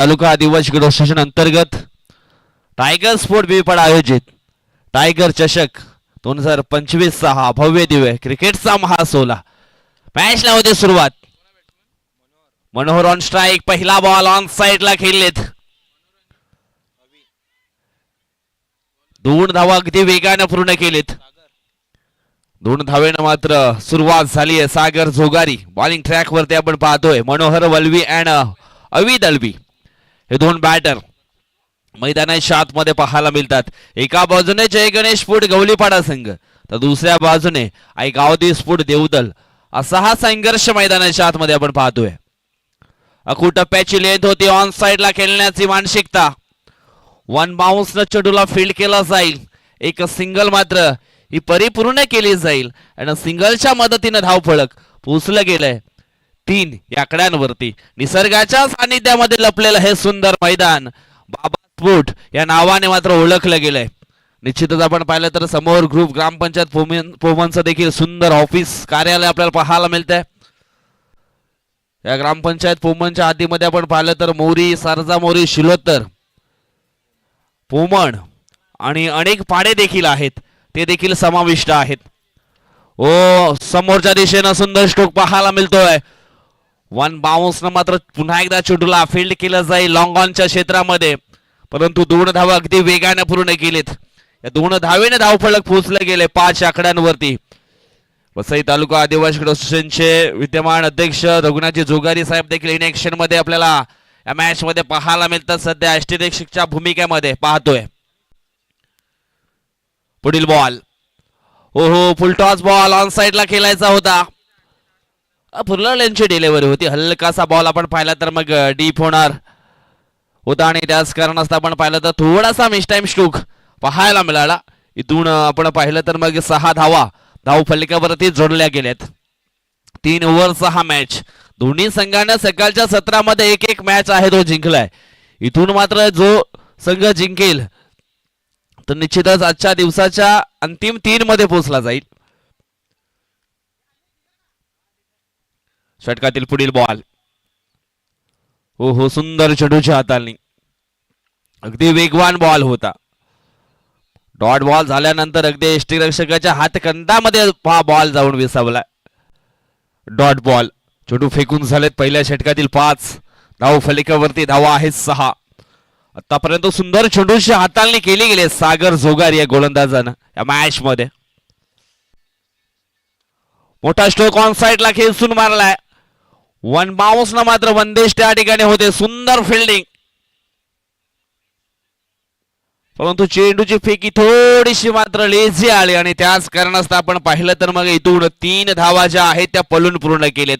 तालुका आदिवासी क्रीडा स्टेशन अंतर्गत टायगर स्पोर्ट विपड आयोजित टायगर चषक 2025 हा भव्य दिव्य क्रिकेटचा महासोला मॅचला होते सुरुवात. मनोहर ऑन स्ट्राइक, पहिला बॉल ऑन साइडला खेळलेत. 2 धावा अगदी वेगाने पूर्ण केलेत. 2 धावेनं मात्र सुरुवात झाली आहे. सागर जोगारी बॉलिंग ट्रॅक वरती आपण पाहतोय. मनोहर वल्वी अँड अवी दळवी हे 2 बॅटर मैदानाच्या आतमध्ये पाहायला मिळतात. एका बाजूने जय गणेश फूड गवलीपाडा संघ तर दुसऱ्या बाजूने आई गावदी स्फोट देवदल असा हा संघर्ष मैदानाच्या आतमध्ये आपण पाहतोय. अखू टप्प्याची लेंथ होती. ऑन साइडला खेळण्याची मानसिकता. 1 बाउन्स न चेंडूला फील्ड केला जाईल. एक सिंगल मात्र ही परिपूर्ण केली जाईल आणि सिंगलच्या मदतीने धावफलक पोचलं गेलंय 3 या आकड्यांवरती. निसर्गाच्या सानिध्यामध्ये लपलेलं हे सुंदर मैदान बाबा स्पोर्ट या नावाने मात्र ओळखलं गेलंय. निश्चितच आपण पाहिलं तर समोर ग्रुप ग्रामपंचायत पोमनचं देखील सुंदर ऑफिस कार्यालय आपल्याला पाहायला मिळतंय. या ग्रामपंचायत पोमनच्या आधीमध्ये आपण पाहिलं तर मोरी, सारजा मोरी, शिलोत्तर, पोमण आणि अनेक पाडे देखील आहेत, ते देखील समाविष्ट आहेत. ओ समोरच्या दिशेनं सुंदर स्ट्रोक पाहायला मिळतोय. 1 बाउन्स न मात्र पुन्हा एकदा चेंडूला फील्ड केलं जाईल लॉंग ऑनच्या क्षेत्रामध्ये, परंतु 2 धावा अगदी वेगाने पूर्ण केलेत. या 2 धावेने धावफलक पोहोचले गेले 5 आकड्यांवरती. वसई तालुका आदिवासी क्रीडा असोसिएशनचे विद्यमान अध्यक्ष रघुनाथजी जोगारी साहेब देखील इन ऍक्शन मध्ये आपल्याला या मॅच मध्ये पाहायला मिळतात. सध्या अष्टरक्षकच्या भूमिकेमध्ये पाहतोय. पुढील बॉल ओहो फुल टॉस बॉल ऑन साइडला खेळायचा होता. फुर्लंची डिलिव्हरी होती. हलकासा बॉल आपण पाहिला तर मग डीप होणार होता आणि त्याच कारणास्तव आपण पाहिलं तर थोडासा मिस टाइम स्ट्रोक पाहायला मिळाला. इथून आपण पाहिलं तर मग 6 धावा धाव फलकावरती जोडल्या गेल्यात. 3 ओव्हरचा हा मॅच. दोन्ही संघाने सकाळच्या सत्रामध्ये एक मॅच आहे तो जिंकलाय. इथून मात्र जो संघ जिंकेल तर निश्चितच आजच्या दिवसाच्या अंतिम 3 मध्ये पोहोचला जाईल. षटकातील पुढील बॉल हो सुंदर चेंडूच्या हाताळणी. अगदी वेगवान बॉल होता. डॉट बॉल झाल्यानंतर अगदी यष्टिरक्षकाच्या हातकंदामध्ये हा बॉल जाऊन विसावला. Dot ball. चेंडू फेकून झालेत पहिल्या षटकातील 5 धाव फलकावरती धावा आहेत 6. आतापर्यंत सुंदर चेंडूची हाताळणी केली गेली सागर जोगारी या गोलंदाजानं या मॅच मध्ये. मोठा स्ट्रोक ऑन साइडला खेचून मारलाय. 1 बाउन्स न मात्र वनदेश त्या ठिकाणी होते. सुंदर फिल्डिंग, परंतु चेंडूची फेकी थोडीशी मात्र लेझी आली आणि त्याच कारणास्तव आपण पाहिलं तर मग इथून 3 धावा ज्या आहेत त्या पलून पूर्ण केलेत.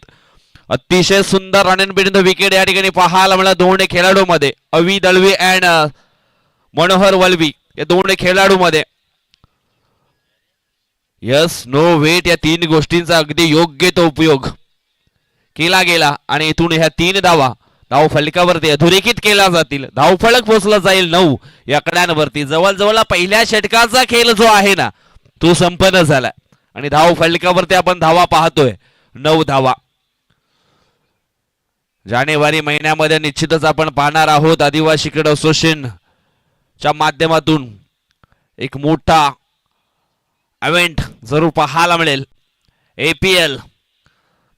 अतिशय सुंदर run in between the wicket या ठिकाणी पाहायला मिळाला 2 खेळाडूंमध्ये. अवी दळवी अँड मनोहर वल्वी या 2 खेळाडूंमध्ये. यस नो वेट या 3 गोष्टींचा अगदी योग्य तो उपयोग केला गेला आणि इथून ह्या 3 धावा धाव फलकावरती अधोरेखित केला जातील. धावफलक पोहोचला जाईल 9 या आकड्यांवरती. जवळजवळ पहिल्या षटकाचा खेळ जो आहे ना तो संपन्न झाला आणि धाव फलकावरती आपण धावा पाहतोय 9 धावा. जानेवारी महिन्यामध्ये निश्चितच आपण पाहणार आहोत आदिवासी क्रीडा असोसिएशनच्या माध्यमातून एक मोठा इव्हेंट जरूर पाहायला मिळेल. APL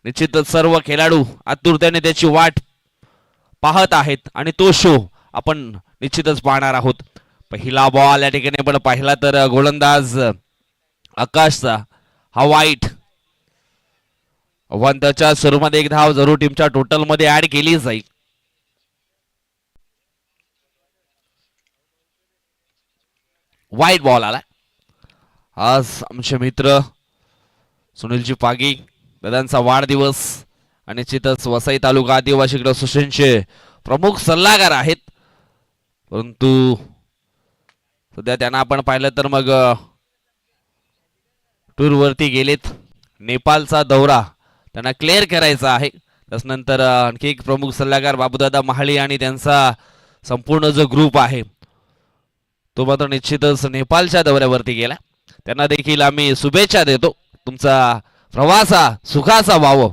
निश्चितच सर्व खेळाडू आतुरतेने त्याची वाट पाहत आहेत आणि तो शो आपण निश्चितच पाहणार आहोत. पहिला बॉल या ठिकाणी आपण पाहिला तर गोलंदाज आकाशचा हा वाईट अवंतच्या स्वरूपात 1 धाव जरूर टीमच्या टोटल मध्ये ऍड केली जाईल. वाईट बॉल आला. आज आमचे मित्र सुनीलजी पागी दादांचा वाढदिवस आणि निश्चितच वसई तालुका आदिवासी क्रीडा असोसिएशनचे प्रमुख सल्लागार आहेत, परंतु सध्या त्यांना आपण पाहिलं तर मग टूर वरती गेलेत. नेपाळचा दौरा त्यांना क्लिअर करायचा आहे. त्यानंतर आणखी एक प्रमुख सल्लागार बाबूदादा महाळी आणि त्यांचा संपूर्ण जो ग्रुप आहे तो मात्र निश्चितच नेपाळच्या दौऱ्यावरती गेला. त्यांना देखील आम्ही शुभेच्छा देतो. तुमचा प्रवासा सुखाचा व्हावं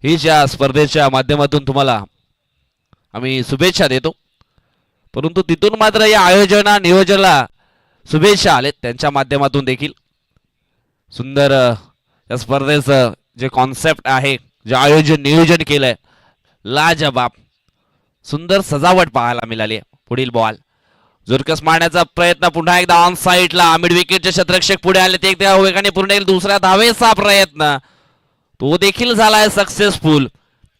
हीच या स्पर्धेच्या माध्यमातून तुम्हाला आम्ही शुभेच्छा देतो. परंतु तिथून मात्र या नियोजनाला शुभेच्छा आलेत त्यांच्या माध्यमातून देखील. सुंदर या स्पर्धेचं जे कॉन्सेप्ट आहे, जे आयोजन नियोजन केलंय, लाजबाब सुंदर सजावट पाहायला मिळाली. पुढील बॉल जोरकस मारण्याचा प्रयत्न पुन्हा एकदा ऑन साईडला. मिड विकेटचे क्षेत्ररक्षक पुढे आले ते त्या वेगाने पूर्ण एक दुसऱ्या धावेचा प्रयत्न तो देखील झालाय सक्सेसफुल.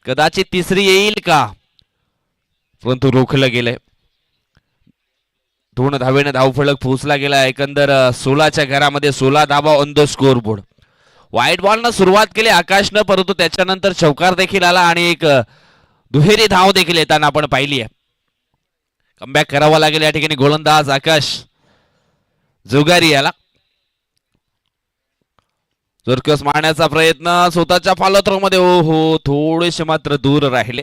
कदाचित तिसरी येईल का, परंतु रोखलं गेलंय. 2 धावेने धावफलक पोहोचला गेला. एकंदर 16च्या घरामध्ये 16 धावा on the scoreboard. White बॉलनं सुरुवात केली आकाशनं, परंतु त्याच्यानंतर चौकार देखील आला आणि एक दुहेरी धाव देखील येताना आपण पाहिली आहे. कमबॅक करावा लागेल या ठिकाणी. गोलंदाज आकाश जोगारी याला. जोरकस मारण्याचा प्रयत्न स्वतःच्या फॉलोथ्रो मध्ये. हो थोडेसे मात्र दूर राहिले.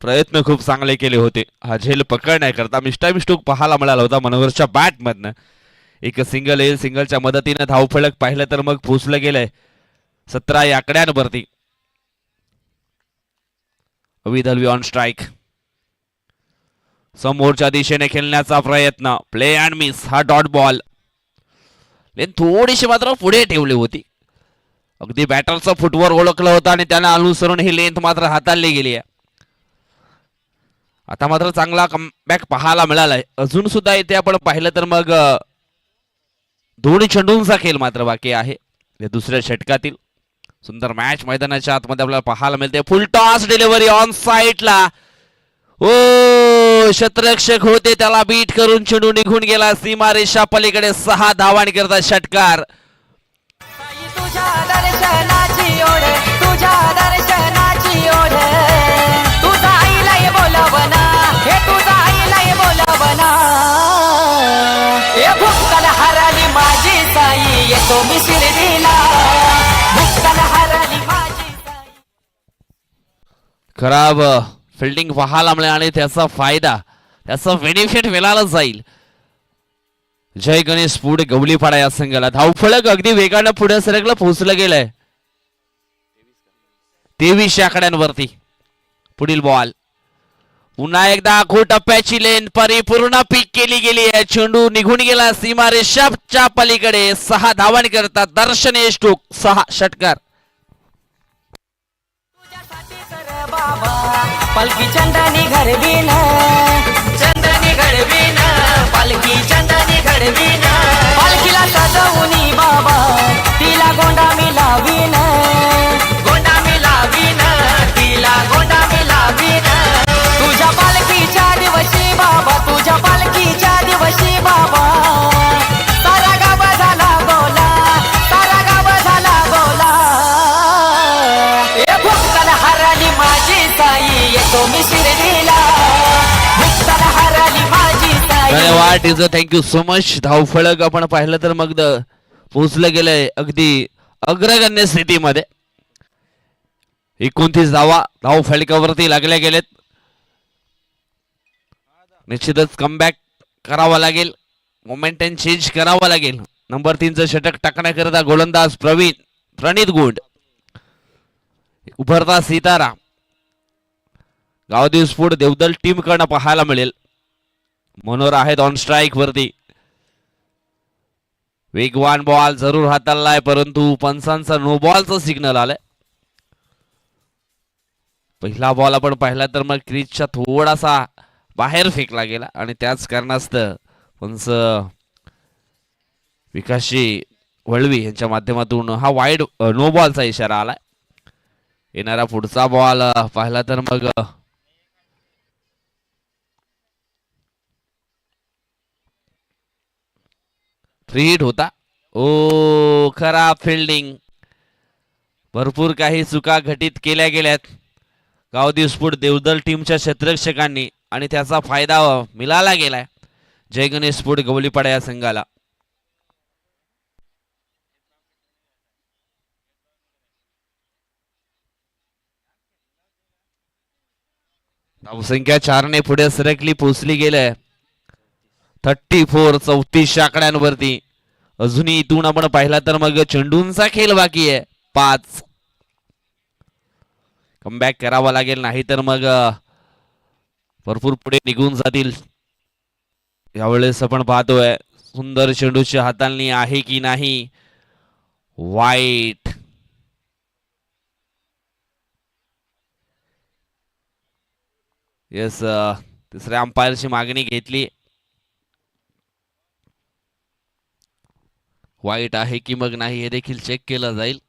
प्रयत्न खूप चांगले केले होते. हा झेल पकडण्याकरता मिस्टूक पाहायला मिळाला होता मनोहरच्या बॅट मधनं. एक सिंगल येईल, सिंगलच्या मदतीने धावफलक पाहिलं तर मग पोचलं गेलंय 17 या आकड्यांवरती. अवी दलवी ऑन स्ट्राईक. समोरच्या दिशेने खेळण्याचा प्रयत्न. Play and miss. हा डॉट बॉल. लेन थोडीशी मात्र पुढे ठेवली होती. अगदी बॅटरचा फुटवर ओळखलं होतं आणि त्याला अनुसरून ही लेंथ मात्र हाताळली गेली आहे. आता मात्र चांगला कमबॅक पाहायला मिळालाय. अजून सुद्धा इथे आपण पाहिलं तर मग दोन्ही चेंडूंचा खेळ मात्र बाकी आहे दुसऱ्या षटकातील. सुंदर मॅच मैदानाच्या आतमध्ये आपल्याला पाहायला मिळते. फुल टॉस डिलिव्हरी ऑन साईडला. ओ क्षेत्ररक्षक होते त्याला बीट करून चेंडू निघून गेला सीमारेषा पलीकडे. 6 धावांकरता षटकार. तुझ्या दर्शनाची ओढ, तुझ्या दर्शनाची ओढ, तुझा आईला बोलावना, हे तुझा आईला बोलावना. हे भुक्कल हरली माझी साई, येतो मी शिर्डीला. भुक्कल हरली माझी साई. खराब फिल्डिंग पाहायला मिळेल आणि त्याचा फायदा, त्याचा बेनिफिट मिळाला जाईल. जय गणेश पुढे गवलीपाडा या संघाला. धावफलक अगदी वेगानं पुढे सरकलं, पोहोचलं गेलंय 23 आकड्यांवरती. पुढील बॉल पुन्हा एकदा आखो टप्प्याची लेन परिपूर्ण पीक केली गेली आहे. चेंडू निघून गेला सीमारेषाच्या पलीकडे. 6 धावांकरता दर्शन देशमुख. 6 षटकार. पालखी चंदनी घडवीन, चंदनी घडवीन, पालखी चंदनी घडवीन. पालखीला सजवूनी बाबा, तिला गोंडा मी लावीन, गोंडा मी लावीन, तिला गोंडा मी लावीन. तुझ्या पालखीच्या दिवशी बाबा, तुझ्या पालखीच्या दिवशी बाबा, सारा गाव झाला बोला, सारा गाव झाला बोला. ए भुक्कल हरली माझी साई, येतो मी शिर्डीला. भुक्कल हरली माझी साई. धन्यवाद टीचर, थँक्यू सो मच. धावफलक आपण पाहिलं तर मग पोहोचलं गेलंय अगदी अग्रगण्य स्थितीमध्ये. 29 धावा धावफलकावरती लागल्या गेलेत. निश्चितच कमबॅक करावा लागेल, मोमेंटम चेंज करावा लागेल. नंबर 3चं षटक टाकण्याकरता गोलंदाज प्रणित गुंड. उभरता सितारा गावदेव स्पोर्ट देवदल टीम कडनं पाहायला मिळेल. मनोहर आहेत ऑन स्ट्राईक वरती. वेगवान बॉल जरूर हाताळलाय, परंतु पंचांचा नो बॉलचा सिग्नल आलाय. पहिला बॉल आपण पाहिला तर मग क्रीजच्या थोडासा बाहेर फेकला गेला आणि त्याच कारणास्तव पंच विकासजी वळवी यांच्या माध्यमातून हा वाईड नो बॉलचा इशारा आलाय. येणारा पुढचा बॉल पाहिला तर मग फ्री हिट होता. ओ खराब फिल्डिंग. भरपूर काही चुका घटित केल्या गेल्यात गावदेव स्पोर्ट देवदल टीमच्या क्षेत्ररक्षकांनी आणि त्याचा फायदा मिळाला गेलाय जय गणेश स्पोर्ट गवलीपाडा या संघाला. धावसंख्या 4 ने पुढे सरकली, पोचली गेलंय 34 34 आकड्यांवरती. अजूनही इथून आपण पाहिला तर मग चेंडूंचा खेळ बाकी आहे 5. कमबॅक करावा लागेल, नाही तर मग भरपूर पुढे निघून जातील. यावेळेस आपण पाहतोय सुंदर चेंडूची हाताळणी आहे की नाही. वाईट. येस, तिसऱ्या अंपायरची मागणी घेतली. वाईट आहे की मग नाही हे देखील चेक केलं जाईल.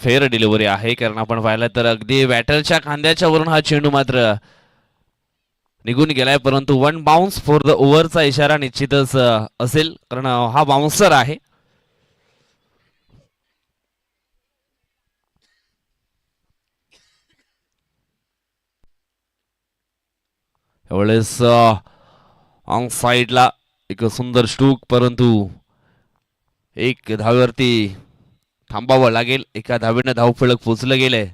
फेअर डिलिव्हरी आहे, कारण आपण पाहिलं तर अगदी बॅटरच्या खांद्याच्या वरून हा चेंडू मात्र निघून गेलाय. परंतु वन बाउन्स फॉर द ओव्हरचा इशारा निश्चितच असेल, कारण हा बाउन्सर आहे. यावेळेस ऑन साइडला एक सुंदर स्ट्रोक, परंतु एक धावेवरती थांबावं लागेल. एका धावेनं धावफलक पोचलं गेलंय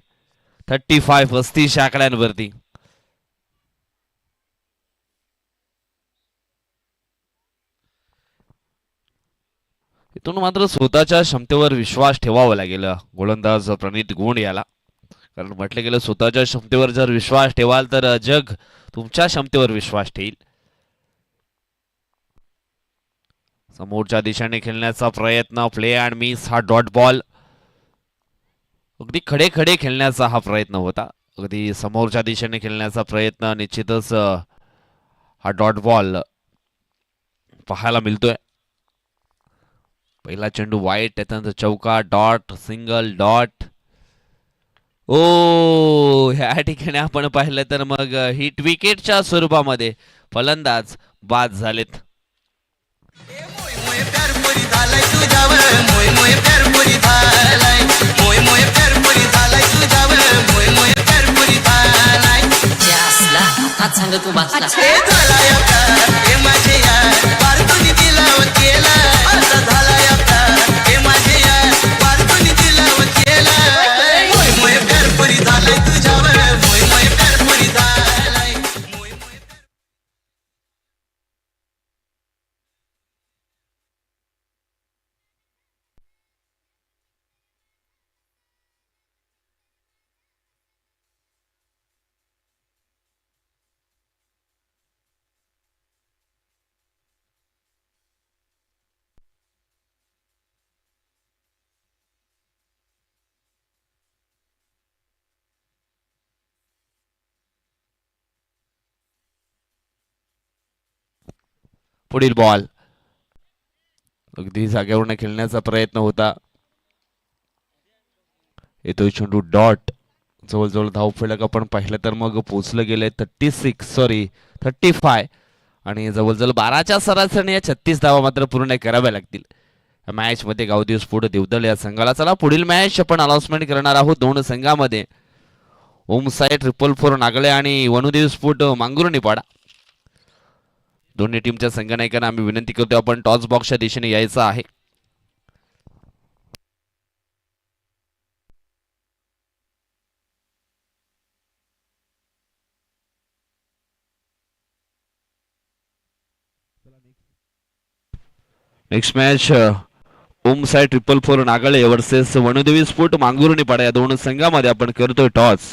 35 आकड्यांवरती. इथून मात्र स्वतःच्या क्षमतेवर विश्वास ठेवावा लागेल गोलंदाज प्रणित गोंड याला, कारण म्हटलं गेलं स्वतःच्या क्षमतेवर जर विश्वास ठेवाल तर जग तुमच्या क्षमतेवर विश्वास ठेईल. समोरच्या दिशेने खेळण्याचा प्रयत्न, प्ले अँड मिस, हा डॉट बॉल. अगदी खडे खडे खेळण्याचा हा प्रयत्न होता. अगदी समोरच्या दिशेने खेळण्याचा प्रयत्न, निश्चितच हा डॉट बॉल पाहायला मिळतोय. पहिला चेंडू वाईट, त्यानंतर चौका, डॉट, सिंगल, डॉट. ओ, ह्या ठिकाणी आपण पाहिलं तर मग हिट विकेटच्या स्वरूपामध्ये फलंदाज बाद झालेत. सांग तू बाचला पुढील बॉल अगदी जागेवरून खेळण्याचा प्रयत्न होता. येतोय चेंडू, डॉट. जवळजवळ धावफलक आपण पाहिलं तर मग पोचलं गेलंय 35 आणि जवळजवळ 12च्या सरासरीने या 36 धावा मात्र पूर्ण कराव्या लागतील मॅच मध्ये. गावदिवस पुढे देवदल या संघाला. चला पुढील मॅच आपण अनाउन्समेंट करणार आहोत. दोन संघामध्ये ओम साई 444 नागळे आणि वनुदेव स्फोट मांगुर्णीपाडा. दोन्ही टीमच्या संघनायकांना आम्ही विनंती करतो आपण टॉस बॉक्सच्या दिशेने यायचं आहे. नेक्स्ट मॅच ओम साई 444 नागळे वर्सेस वनुदेवी स्फोट मांगुर्णीपाडा या दोन संघामध्ये आपण करतोय टॉस.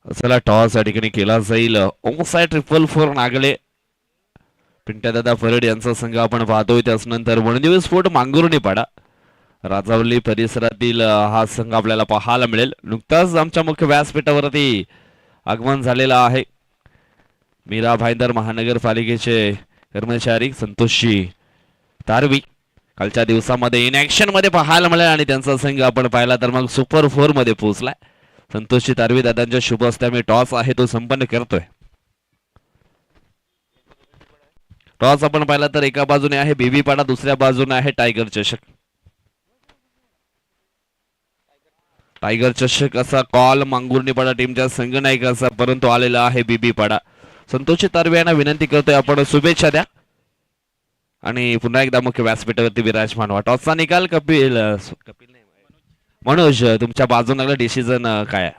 चला टॉस या ठिकाणी केला जाईल. ओम साई 444 नागळे पिंट्या दादा फरड यांचा संघ आपण पाहतोय. त्यानंतर वनदेवी स्फोट मांगुर्णीपाडा राजावली परिसरातील हा संघ आपल्याला पाहायला मिळेल. नुकताच आमच्या मुख्य व्यासपीठावरती आगमन झालेलं आहे मीरा भाईंदर महानगरपालिकेचे कर्मचारी संतोषजी तारवी. कालच्या दिवसामध्ये इन ऍक्शन मध्ये पाहायला मिळेल आणि त्यांचा संघ आपण पाहिला तर मग सुपर 4 मध्ये पोहोचलाय. संतोषजी तारवी दादांच्या शुभ हस्ते आम्ही टॉस आहे तो संपन्न करतोय. टॉस आपण पाहिला तर एका बाजूने आहे बीबी पाडा, दुसऱ्या बाजूने आहे टायगर चषक. टायगर चषक असा कॉल मांगुर्णीपाडा टीमच्या संघनायकाचा, परंतु आलेला आहे बीबी पाडा. संतोषी तारवे यांना विनंती करतोय आपण शुभेच्छा द्या आणि पुन्हा एकदा मुख्य व्यासपीठावरती विराजमान व्हा. टॉसचा निकाल कपिल मनोज तुमच्या बाजूने डिसिजन काय आहे?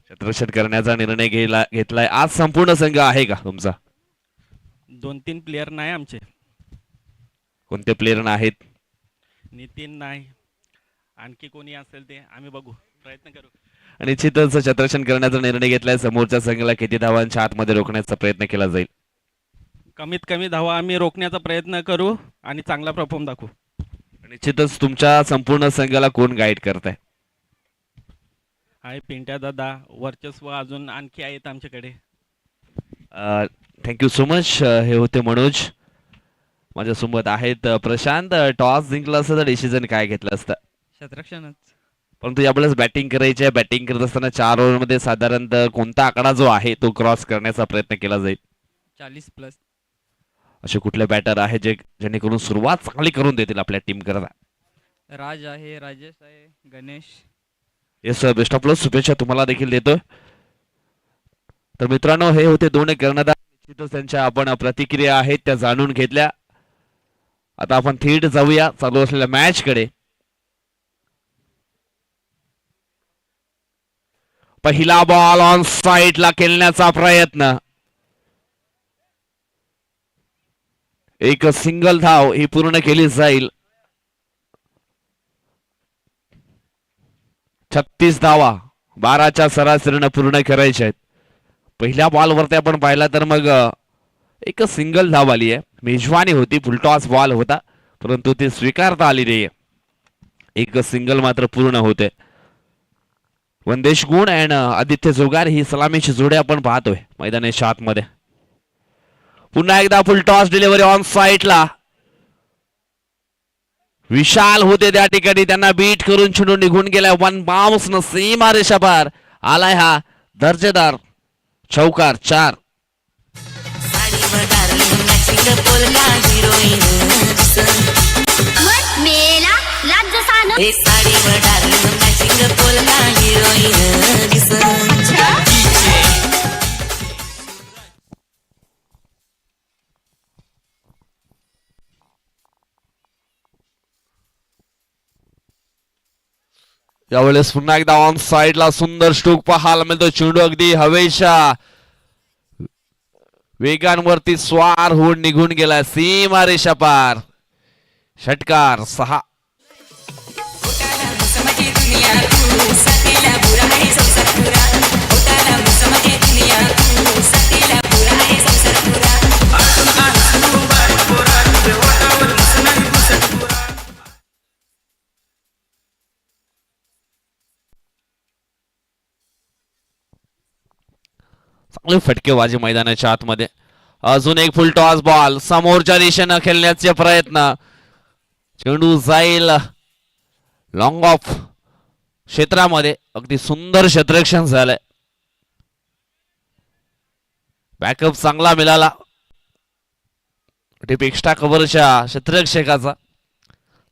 शतरक्षण करण्याचा निर्णय घेतलाय. आज संपूर्ण संघ आहे का तुमचा? 2-3 प्लेयर नाही आमचे. कोणते प्लेयर आहेत? नितीन नाही, आणखी कोणी असेल ते आम्ही बघू, प्रयत्न करू. निश्चितच शतरक्षण करण्याचा निर्णय घेतलाय. समोरच्या संघाला किती धावांच्या आतमध्ये रोखण्याचा प्रयत्न केला जाईल? कमीत कमी धावा आम्ही रोखण्याचा प्रयत्न करू आणि चांगला परफॉर्म दाखवू. निश्चितच तुमच्या संपूर्ण संघाला कोण गाईड करताय? आहे पिंट्या दादा, वर्चस्व अजून आणखी आहेत आमच्याकडे. Thank you so much. हे होते मनोज. माझ्यासोबत आहेत प्रशांत. टॉस जिंकला असता तर डिसिजन काय घेतलं असतं? शतरक्षणच. परंतु यावेळेस बॅटिंग करायची आहे. बॅटिंग करत असताना 4 ओव्हरमध्ये साधारणतः कोणता आकडा जो आहे तो क्रॉस करण्याचा प्रयत्न केला जाईल? 40+. असे कुठले बॅटर आहे जे जेणेकरून सुरुवात चांगली करून देतील आपल्या टीम करता? राज आहे, राजेश आहे, गणेश. येस, बेस्ट ऑफ लक. शुभेच्छा तुम्हाला देखील देतोय. तर मित्रांनो, हे होते दोन कर्णधार. निश्चितच त्यांच्या आपण प्रतिक्रिया आहेत त्या जाणून घेतल्या. आता आपण थेट जाऊया चालू असलेल्या मॅच कडे. पहिला बॉल ऑन साइडला खेळण्याचा प्रयत्न. एक सिंगल धाव ही पूर्ण केली जाईल. 36 धावा 12च्या सरासरीनं पूर्ण करायच्या आहेत. पहिल्या बॉलवरती आपण पाहिला तर मग एक सिंगल धाव आली आहे. मेजवानी होती, फुलटॉस बॉल होता, परंतु ते स्वीकारता आली नाही. एक सिंगल मात्र पूर्ण होते. वंदेश गुण आणि आदित्य जोगार ही सलामीची जोडी आपण पाहतोय मैदानाच्या आतमध्ये. पुन्हा एकदा फुलटॉस डिलिव्हरी ऑन साइडला. विशाल होते त्या ठिकाणी, त्यांना बीट करून चेंडू निघून गेला. वन बाउन्स न सीमा रेषा पार आलाय हा दर्जेदार चौकार. 4. यावेळेस पुन्हा एकदा ऑन साइडला सुंदर स्ट्रोक पाहायला मिळतो. चेंडू अगदी हवेच्या वेगांवरती स्वार होऊन निघून गेला सीमा रेषा पार. षटकार 6. चांगली फटकेबाजी मैदानाच्या आतमध्ये. अजून एक फुल टॉस बॉल समोरच्या दिशेनं खेळण्याचे प्रयत्न. चेंडू जाईल लॉंग ऑफ क्षेत्रामध्ये. अगदी सुंदर क्षेत्ररक्षण झालंय. बॅकअप चांगला मिळाला टिप एक्स्ट्रा कव्हरच्या क्षेत्ररक्षकाचा.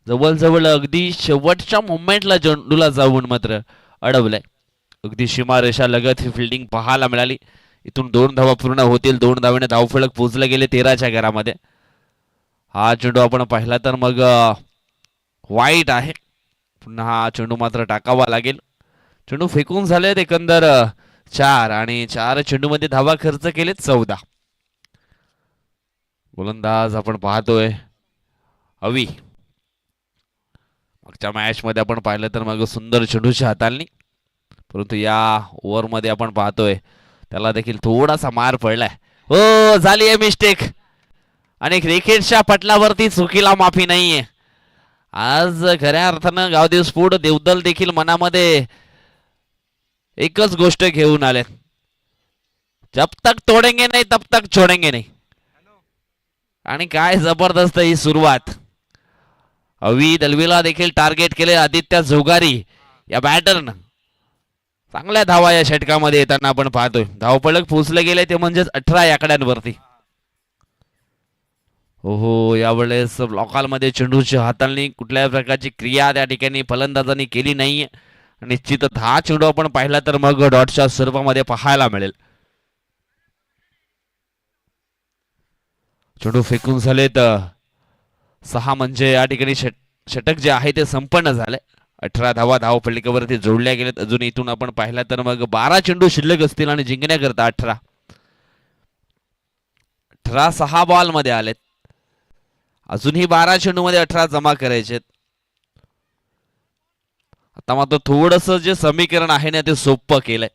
जवळजवळ अगदी शेवटच्या मोमेंटला चेंडूला जाऊन मात्र अडवलंय. अगदी सीमारेषा लगत ही फिल्डिंग पाहायला मिळाली. इथून 2 धावा पूर्ण होतील. 2 धावेने धावफलक पोहोचले गेले 13च्या घरामध्ये. हा चेंडू आपण पाहिला तर मग वाईट आहे. पुन्हा हा चेंडू मात्र टाकावा लागेल. चेंडू फेकून झालेत एकंदर 4 आणि 4 चेंडूमध्ये धावा खर्च केलेत 14. गोलंदाज आपण पाहतोय अवी. मागच्या मॅच मध्ये आपण पाहिलं तर मग सुंदर चेंडूची हाताळणी, परंतु या ओव्हरमध्ये आपण पाहतोय त्याला देखील थोडासा मार पडलाय. हो, झाली आहे मिस्टेक आणि क्रिकेटच्या पटलावरती चुकीला माफी नाहीये. आज खऱ्या अर्थानं गावदेव स्फोट देवदल देखील मनामध्ये एकच गोष्ट घेऊन आले, जब तक तोडेंगे नाही तब तक छोडेंगे नाही. आणि काय जबरदस्त ही सुरुवात. अवी दलवीला देखील टार्गेट केले आदित्य जोगारी या बॅटरनं. चांगल्या धावा या षटकामध्ये येताना आपण पाहतोय. धावफलक पोहोचले गेले ते म्हणजेच 18 या आकड्यांवरती. हो यावेळेस ब्लॉकालमध्ये चेंडूची हाताळणी कुठल्याही प्रकारची क्रिया त्या ठिकाणी फलंदाजांनी केली नाहीये. निश्चित हा चेंडू आपण पाहिला तर मग डॉटच्या स्वरूपामध्ये पाहायला मिळेल. चेंडू फेकून झालेत 6 म्हणजे या ठिकाणी षटक जे आहे ते संपन्न झाले. 18 धावा धावफलकावरती जोडल्या गेलेत. अजून इथून आपण पाहिला तर मग 12 चेंडू शिल्लक असतील आणि जिंकण्याकरता 18 6 बॉल मध्ये आलेत. अजूनही 12 चेंडू मध्ये 18 जमा करायचे. आता मात्र थोडस जे समीकरण आहे ना ते सोपं केलंय.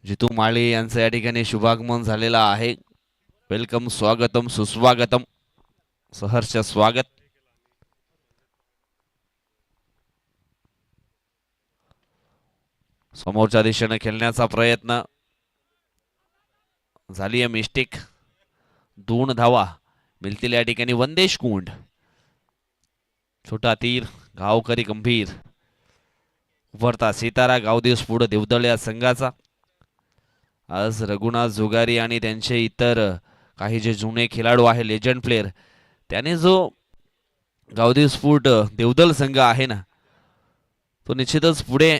जितू माळी यांचं या ठिकाणी शुभागमन झालेलं आहे. वेलकम, स्वागतम, सुस्वागतम, सहर्ष स्वागत. समोरच्या दिशेने खेळण्याचा प्रयत्न झाली आहे मिस्टेक. 2 धावा मिळतील या ठिकाणी. वंदेश कुंड, छोटा तीर, गावकरी गंभीर, उभरता सितारा गावदिवस पुढे देवदळ या संघाचा. आज रघुनाथ जोगारी आणि त्यांचे इतर काही जे जुने खेळाडू आहे, लेजंड प्लेयर, त्याने जो गावदेव स्फूट देवदल संघ आहे ना तो निश्चितच पुढे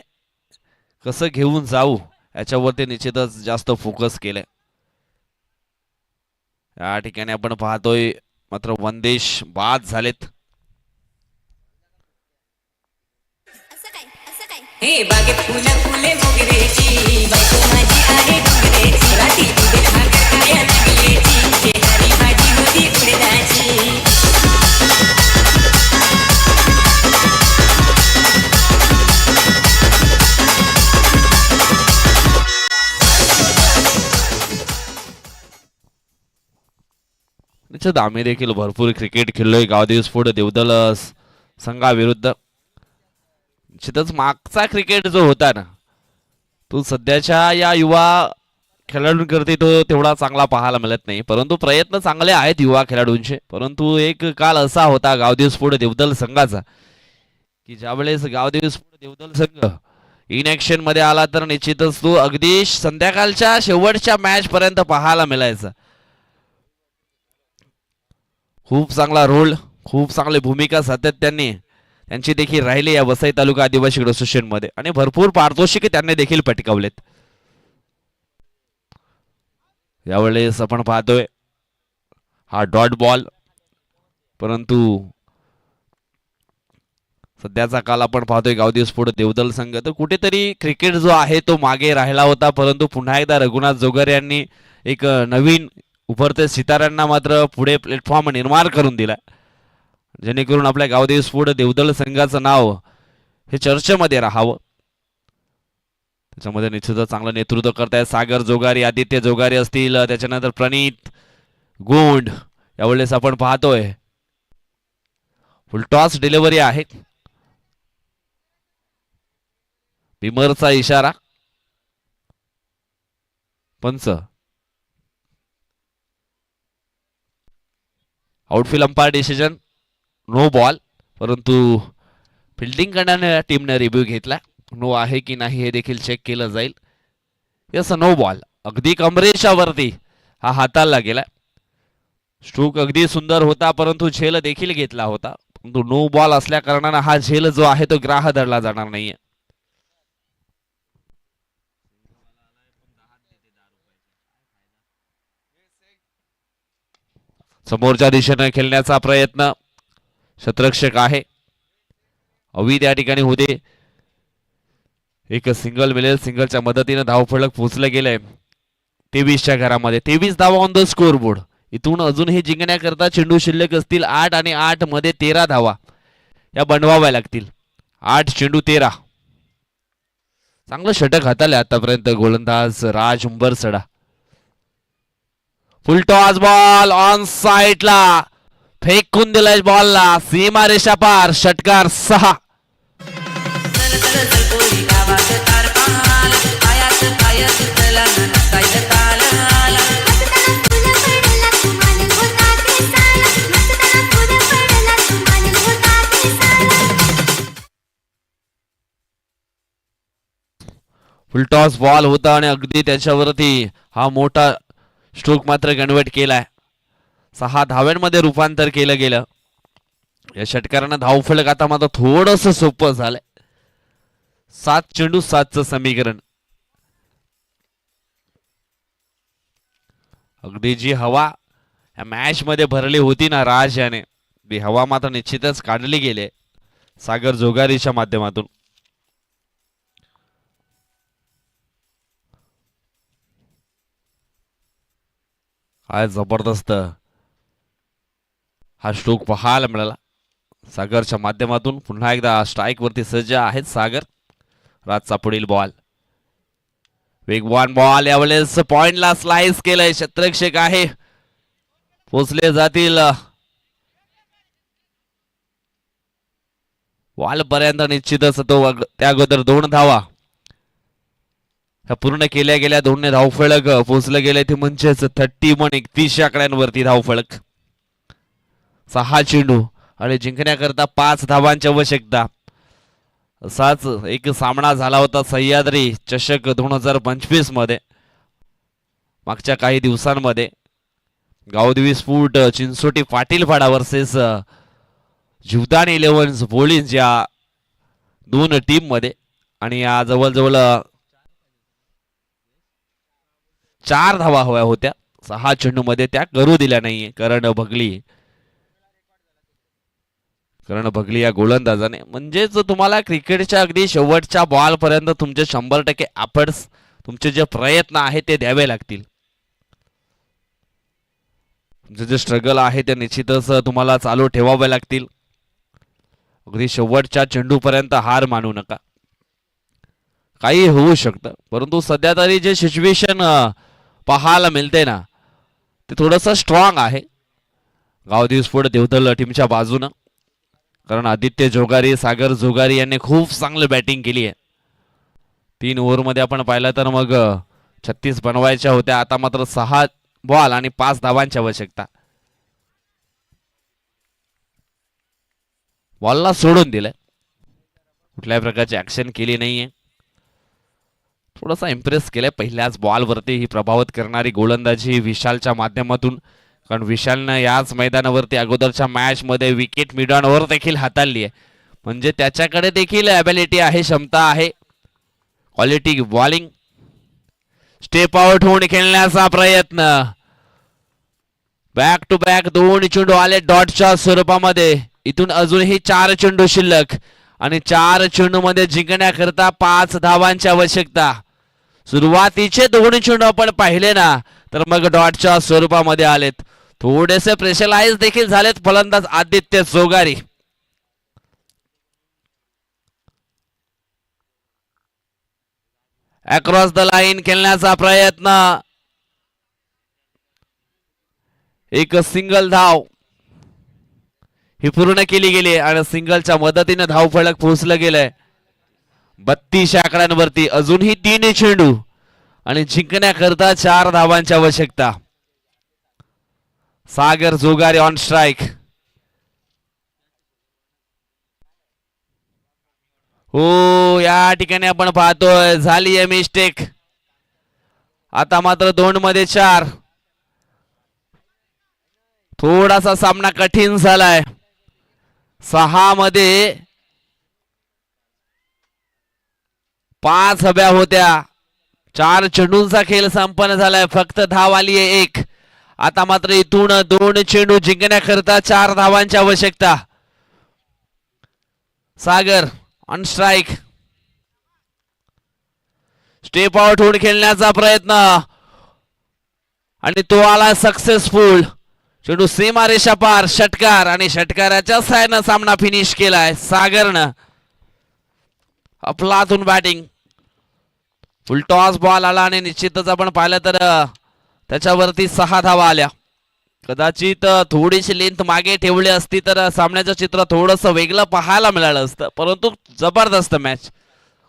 कसं घेऊन जाऊ याच्यावरती निश्चितच जास्त फोकस केलाय. या ठिकाणी आपण पाहतोय मात्र वंदेश बाद झालेत. हे बागेत फुलं फुले मोगरेची, बायको माझी आहे डोंगरेची, राती उभे भाकर काया लागलेची, शेजारी माझी होती उडदाची. निश्चित आम्ही देखील भरपूर क्रिकेट खेळलोय गावदेव स्फोट देवदल संघाविरुद्ध. निश्चितच मागचा क्रिकेट जो होता ना तो सध्याच्या या युवा खेळाडूंकरती तो तेवढा चांगला पाहायला मिळत नाही. परंतु प्रयत्न चांगले आहेत युवा खेळाडूंचे. परंतु एक काल असा होता गावदेव स्फोट देवदल संघाचा की ज्यावेळेस गावदेव स्फोट देवदल संघ इन ऍक्शन मध्ये आला तर निश्चितच तो अगदी संध्याकाळच्या शेवटच्या मॅच पर्यंत पाहायला मिळायचा. खूप चांगला रोल, खूप चांगली भूमिका सातत्याने त्यांची देखील राहिली या वसई तालुका आदिवासी क्रिकेट असोसिएशन मध्ये आणि भरपूर पारितोषिके त्यांनी देखील पटकावलेत. यावेळेस आपण पाहतोय हा डॉट बॉल, परंतु सध्याचा काल आपण पाहतोय गावदेव स्फोट देवदल संघ. तर कुठेतरी क्रिकेट जो आहे तो मागे राहिला होता. परंतु पुन्हा एकदा रघुनाथ जोगर यांनी एक नवीन उभरते सिताऱ्यांना मात्र पुढे प्लॅटफॉर्म निर्माण करून दिला, जेणेकरून आपल्या गावदेव स्फोट देवदल संघाचं नाव हे चर्चेमध्ये राहावं. त्याच्यामध्ये निश्चितच चांगलं नेतृत्व करतायत सागर जोगारी, आदित्य जोगारी असतील, त्याच्यानंतर प्रणित गोंड. यावेळेस आपण पाहतोय फुलटॉस डिलिव्हरी आहे. बिमरचा इशारा, पंच. Outfield umpire decision no ball, परंतु फिल्डिंग करणाऱ्या टीमने रिव्ह्यू घेतला. नो आहे की नाही हे देखील चेक केलं जाईल. Yes, no ball. अगदी कमरेच्या वरती हा हाताळला गेला. स्ट्रोक अगदी सुंदर होता परंतु झेल देखील घेतला होता. परंतु नो बॉल असल्या कारणाने हा झेल जो आहे तो ग्राह्य धरला जाणार नाहीये. समोरच्या दिशेने खेळण्याचा प्रयत्न शतरक्षक आहे अविद या ठिकाणी होते. एक सिंगल मिळेल. सिंगलच्या मदतीने धावफलक पोहोचले गेले 23च्या घरामध्ये. 23 धावा ऑन द स्कोर बोर्ड. इथून अजूनही जिंकण्याकरता चेंडू शिल्लक असतील 8 आणि 8 मध्ये 13 धावा या बनवाव्या लागतील. 8 चेंडू 13. चांगलं षटक हाताळले आतापर्यंत गोलंदाज राज उंबरसडा. फुल टॉस बॉल ऑन साइडला फेकून दिलाय बॉलला सीमा रेषा पार. षटकार 6. फुलटॉस बॉल होता आणि अगदी त्याच्यावरती हा मोठा स्ट्रोक मात्र कन्वर्ट केलाय. 6 धाव्यांमध्ये रूपांतर केलं गेलं. या धाव फलक आता मात्र थोडस सोपं झालंय. 7 चेंडू 7चं समीकरण. अगदी जी हवा या मॅच मध्ये भरली होती ना राज याने, ती हवा मात्र निश्चितच काढली गेली सागर जोगारीच्या माध्यमातून. काय जबरदस्त हा स्ट्रोक पाहायला मिळाला सागरच्या माध्यमातून. पुन्हा एकदा स्ट्राईक वरती सज्ज आहेत सागर. राजचा पुढील बॉल, वेगवान बॉल, यावेळेस पॉइंटला स्लाइस केलंय. क्षेत्ररक्षक आहे, पोचले जातील बॉल पर्यंत निश्चितच. तो त्या अगोदर 2 धावा ह्या पूर्ण केल्या गेल्या. 2 धावफलक पोचले गेले ते म्हणजेच 31 आकड्यांवरती धावफलक. 6 चेंडू आणि जिंकण्याकरता 5 धावांची आवश्यकता. असाच एक सामना झाला होता सह्याद्री चषक 2025 मध्ये. मागच्या काही दिवसांमध्ये गावदेवी स्फूट चिंचोटी पाटीलपाडा वर्सेस जीवदान 11 बोलींज या 2 टीम मध्ये. आणि या जवळजवळ 4 धावा हव्या होत्या. 6 चेंडू मध्ये त्या करू दिल्या नाहीये करण भगली या गोलंदाजाने. म्हणजेच तुम्हाला क्रिकेटच्या अगदी शेवटच्या बॉल पर्यंत तुमचे 100% एफर्ट्स, तुमचे जे प्रयत्न आहेत ते द्यावे लागतील. तुमचे जे स्ट्रगल आहे ते निश्चितच तुम्हाला चालू ठेवावे लागतील. अगदी शेवटच्या चेंडू पर्यंत हार मानू नका. काही होऊ शकतं, परंतु सध्या तरी जे सिच्युएशन पाहायला मिळते ना ते थोडस स्ट्रॉंग आहे गावदेवी स्फोट देवदल टीमच्या बाजूनं. कारण आदित्य जोगारी, सागर जोगारी यांनी खूप चांगली बॅटिंग केली आहे. 3 ओव्हरमध्ये आपण पाहिलं तर मग 36 बनवायच्या होत्या. आता मात्र 6 बॉल आणि 5 धावांची आवश्यकता. बॉलला सोडून दिलंय, कुठल्याही प्रकारची ऍक्शन केली नाहीये. थोडासा इम्प्रेस केलंय पहिल्याच बॉलवरती ही प्रभावित करणारी गोलंदाजी विशालच्या माध्यमातून. कारण विशालनं याच मैदानावरती अगोदरच्या मॅच मध्ये विकेट मिड ऑन ओव्हर देखील हाताळली आहे. म्हणजे त्याच्याकडे देखील ॲबिलिटी आहे, क्षमता आहे. Quality bowling. स्टेप आउट होऊन खेळण्याचा प्रयत्न. बॅक टू बॅक 2 चेंडू आले डॉटच्या स्वरूपामध्ये. इथून अजूनही 4 चेंडू शिल्लक आणि 4 चेंडू मध्ये जिंकण्याकरता 5 धावांची आवश्यकता. सुरुवातीचे 2 चेंडू आपण पाहिले ना तर मग डॉटच्या स्वरूपामध्ये आलेत. थोडेसे प्रेशराइज देखील झालेत फलंदाज आदित्य जोगारी. अक्रॉस द लाईन खेळण्याचा प्रयत्न. एक सिंगल धाव ही पूर्ण केली गेली आणि सिंगलच्या मदतीने धाव फलक पोहोचलं गेलंय 32 आकड्यांवरती. अजूनही 3 चेंडू आणि जिंकण्याकरता 4 धावांची आवश्यकता. सागर जोगारी ऑन स्ट्राइक. हो, या ठिकाणी आपण पाहतोय झाली आहे मिस्टेक. आता मात्र 2 मध्ये 4. थोडासा सामना कठीण झालाय. 6 मध्ये 5 हव्या होत्या. 4 चेंडूंचा खेळ संपन्न झालाय. फक्त धाव आली आहे 1. आता मात्र इथून 2 चेंडू जिंकण्याकरता 4 धावांची आवश्यकता. सागर ऑन स्ट्राइक. स्टेप आउट होऊन खेळण्याचा प्रयत्न आणि तो आला सक्सेसफुल. चेंडू सीमारेषा पार. षटकार आणि षटकाराच्या साहाय्यानं सामना फिनिश केलाय सागरनं. अफलातून बॅटिंग. फुल टॉस बॉल आला आणि निश्चितच आपण पाहिलं तर त्याच्यावरती 6 धावा आल्या. कदाचित थोडीशी लेंथ मागे ठेवली असती तर सामन्याचं चित्र थोडंसं वेगळं पाहायला मिळालं असतं. परंतु जबरदस्त मॅच,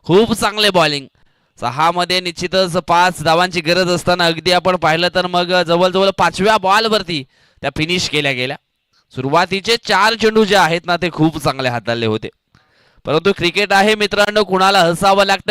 खूप चांगले बॉलिंग. 6 मध्ये निश्चितच 5 धावांची गरज असताना अगदी आपण पाहिलं तर मग जवळजवळ 5व्या बॉलवरती त्या फिनिश केल्या गेल्या. सुरुवातीचे 4 चेंडू जे आहेत ना ते खूप चांगले हाताळले होते. परंतु क्रिकेट आहे मित्रांनो, कुणाला हसावं लागतं